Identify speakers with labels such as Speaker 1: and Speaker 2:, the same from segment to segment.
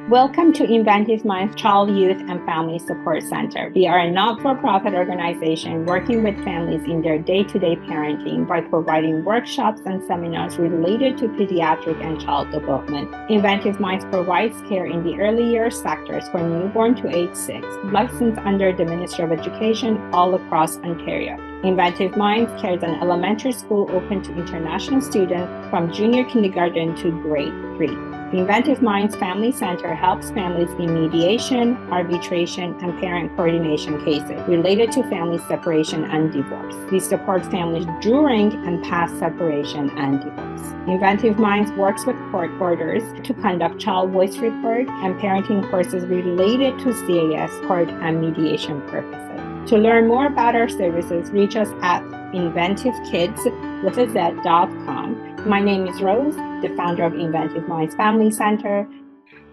Speaker 1: Welcome to Inventive Minds Child, Youth, and Family Support Center. We are a not-for-profit organization working with families in their day-to-day parenting by providing workshops and seminars related to pediatric and child development. Inventive Minds provides care in the early years sectors for newborn to age 6, licensed under the Ministry of Education all across Ontario. Inventive Minds carries an elementary school open to international students from junior kindergarten to grade 3. The Inventive Minds Family Center helps families in mediation, arbitration, and parent coordination cases related to family separation and divorce. We support families during and past separation and divorce. Inventive Minds works with court orders to conduct child voice report and parenting courses related to CAS, court, and mediation purposes. To learn more about our services, reach us at inventivekids.com. My name is Rose, the founder of Inventive Minds Family Center.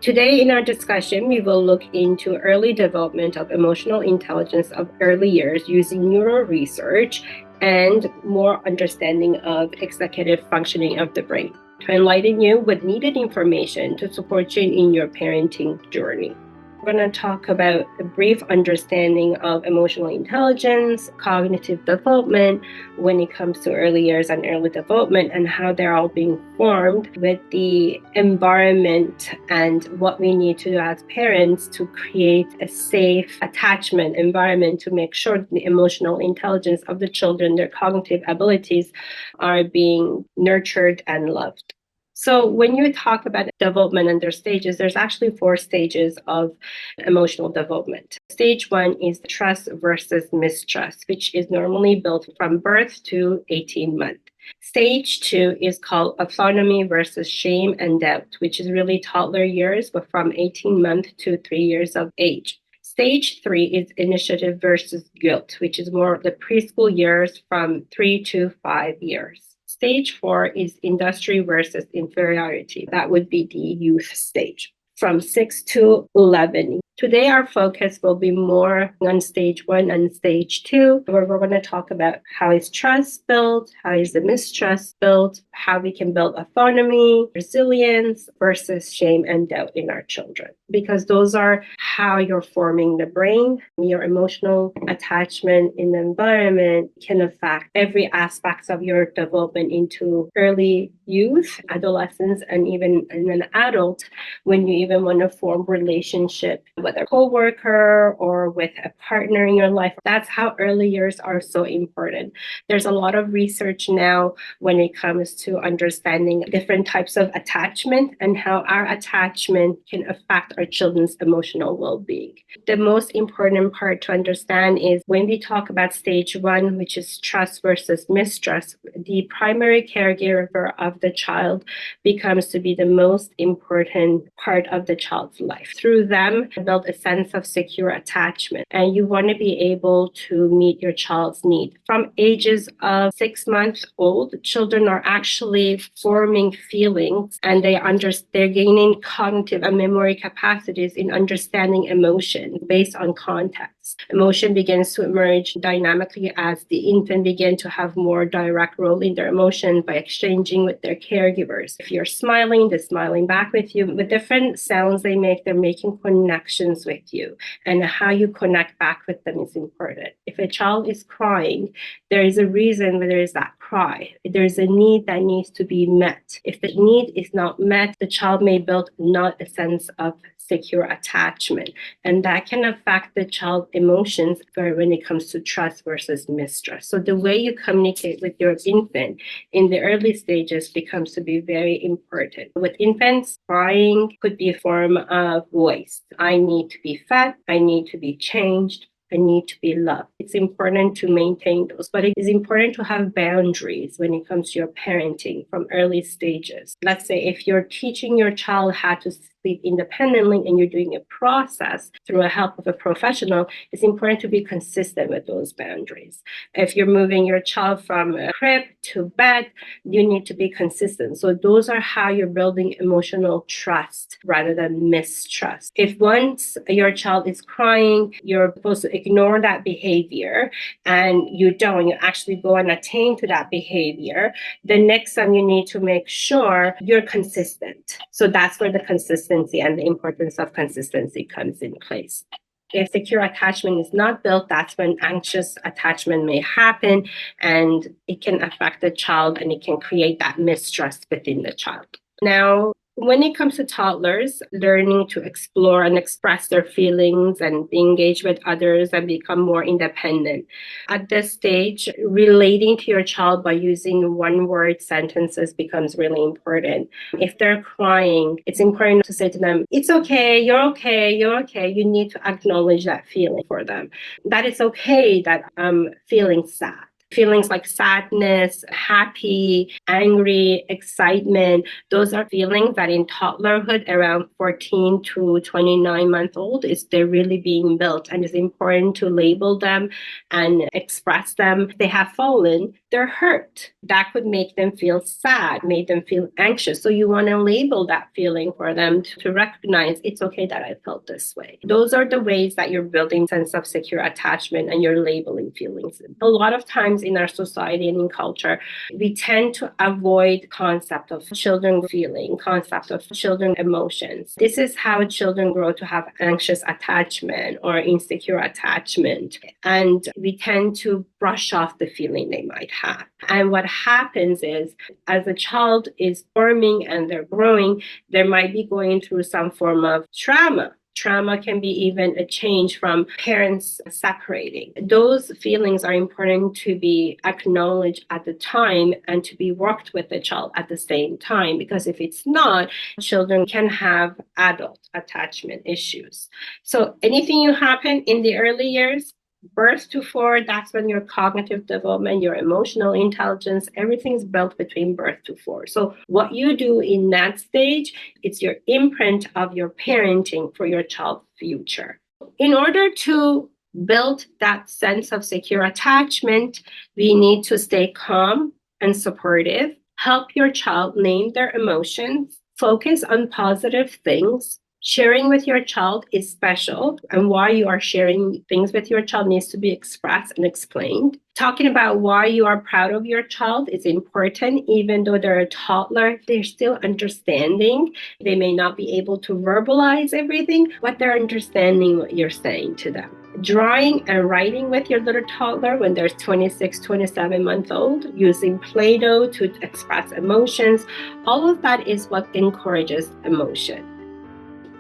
Speaker 1: Today in our discussion, we will look into early development of emotional intelligence of early years using neural research and more understanding of executive functioning of the brain to enlighten you with needed information to support you in your parenting journey. We're going to talk about a brief understanding of emotional intelligence, cognitive development when it comes to early years and early development, and how they're all being formed with the environment and what we need to do as parents to create a safe attachment environment to make sure that the emotional intelligence of the children, their cognitive abilities, are being nurtured and loved. So when you talk about development and their stages, there's actually 4 stages of emotional development. Stage 1 is trust versus mistrust, which is normally built from birth to 18 months. Stage 2 is called autonomy versus shame and doubt, which is really toddler years, but from 18 months to 3 years of age. Stage 3 is initiative versus guilt, which is more of the preschool years from 3 to 5 years. Stage 4 is industry versus inferiority. That would be the youth stage from 6 to 11. Today, our focus will be more on stage 1 and stage 2, where we're going to talk about how is trust built, how is the mistrust built, how we can build autonomy, resilience versus shame and doubt in our children. Because those are how you're forming the brain. Your emotional attachment in the environment can affect every aspect of your development into early youth, adolescence, and even in an adult when you even want to form relationship with a coworker or with a partner in your life. That's how early years are so important. There's a lot of research now when it comes to understanding different types of attachment and how our attachment can affect our children's emotional well-being. The most important part to understand is when we talk about stage 1, which is trust versus mistrust, the primary caregiver of the child becomes to be the most important part of the child's life. Through them, build a sense of secure attachment, and you want to be able to meet your child's need. From ages of 6 months old, children are actually forming feelings, and they're gaining cognitive and memory capacities in understanding emotion based on context. Emotion begins to emerge dynamically as the infant begin to have more direct role in their emotions by exchanging with their caregivers. If you're smiling, they're smiling back with you. With different sounds they make, they're making connections with you. And how you connect back with them is important. If a child is crying, there is a reason why there is that cry. There's a need that needs to be met. If the need is not met, the child may build not a sense of secure attachment, and that can affect the child's emotions when it comes to trust versus mistrust. So the way you communicate with your infant in the early stages becomes to be very important. With infants, crying could be a form of voice. I need to be fed, I need to be changed, I need to be loved. It's important to maintain those, but it is important to have boundaries when it comes to your parenting from early stages. Let's say if you're teaching your child how to sleep independently and you're doing a process through the help of a professional, it's important to be consistent with those boundaries. If you're moving your child from a crib to bed, you need to be consistent. So those are how you're building emotional trust rather than mistrust. If once your child is crying, you're supposed to ignore that behavior and you don't, you actually go and attain to that behavior, the next time you need to make sure you're consistent. So that's where the consistency consistency and the importance of consistency comes in place. If secure attachment is not built, that's when anxious attachment may happen, and it can affect the child and it can create that mistrust within the child. Now, when it comes to toddlers, learning to explore and express their feelings and engage with others and become more independent. At this stage, relating to your child by using one-word sentences becomes really important. If they're crying, it's important to say to them, it's okay, you're okay, you're okay. You need to acknowledge that feeling for them. That it's okay that I'm feeling sad. Feelings like sadness, happy, angry, excitement, those are feelings that in toddlerhood around 14 to 29 months old is they're really being built, and it's important to label them and express them. If they have fallen, they're hurt. That could make them feel sad, make them feel anxious. So you want to label that feeling for them to recognize it's okay that I felt this way. Those are the ways that you're building sense of secure attachment and you're labeling feelings. A lot of times in our society and in culture, we tend to avoid concept of children feeling, concept of children emotions. This is how children grow to have anxious attachment or insecure attachment. And we tend to brush off the feeling they might have. And what happens is, as a child is forming and they're growing, they might be going through some form of trauma. Trauma can be even a change from parents separating. Those feelings are important to be acknowledged at the time and to be worked with the child at the same time, because if it's not, children can have adult attachment issues. So anything you happen in the early years, birth to 4, that's when your cognitive development, your emotional intelligence, everything's built between birth to 4. So what you do in that stage, it's your imprint of your parenting for your child's future. In order to build that sense of secure attachment, we need to stay calm and supportive, help your child name their emotions, focus on positive things. Sharing with your child is special, and why you are sharing things with your child needs to be expressed and explained. Talking about why you are proud of your child is important. Even though they're a toddler, they're still understanding. They may not be able to verbalize everything, but they're understanding what you're saying to them. Drawing and writing with your little toddler when they're 26, 27 months old, using Play-Doh to express emotions, all of that is what encourages emotion.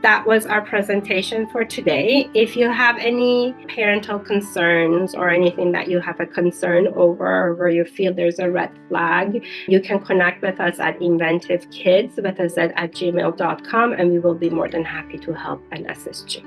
Speaker 1: That was our presentation for today. If you have any parental concerns or anything that you have a concern over, or where you feel there's a red flag, you can connect with us at inventivekids@gmail.com, and we will be more than happy to help and assist you.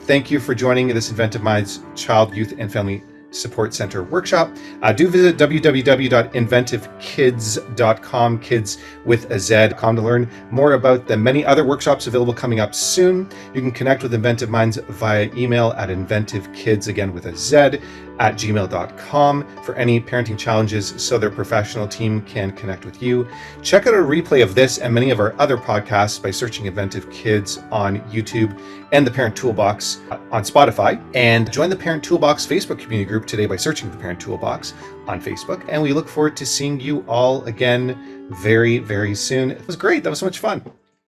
Speaker 2: Thank you for joining this Inventive Minds Child, Youth, and Family Support Center workshop. Do visit www.inventivekids.com, kids with a Z, to learn more about the many other workshops available coming up soon. You can connect with Inventive Minds via email at inventivekids, again with a Z, at gmail.com for any parenting challenges so their professional team can connect with you. Check out a replay of this and many of our other podcasts by searching Inventive Kids on YouTube and the Parent Toolbox on Spotify. And join the Parent Toolbox Facebook community group today by searching the Parent Toolbox on Facebook. And we look forward to seeing you all again very, very soon. It was great. That was so much fun.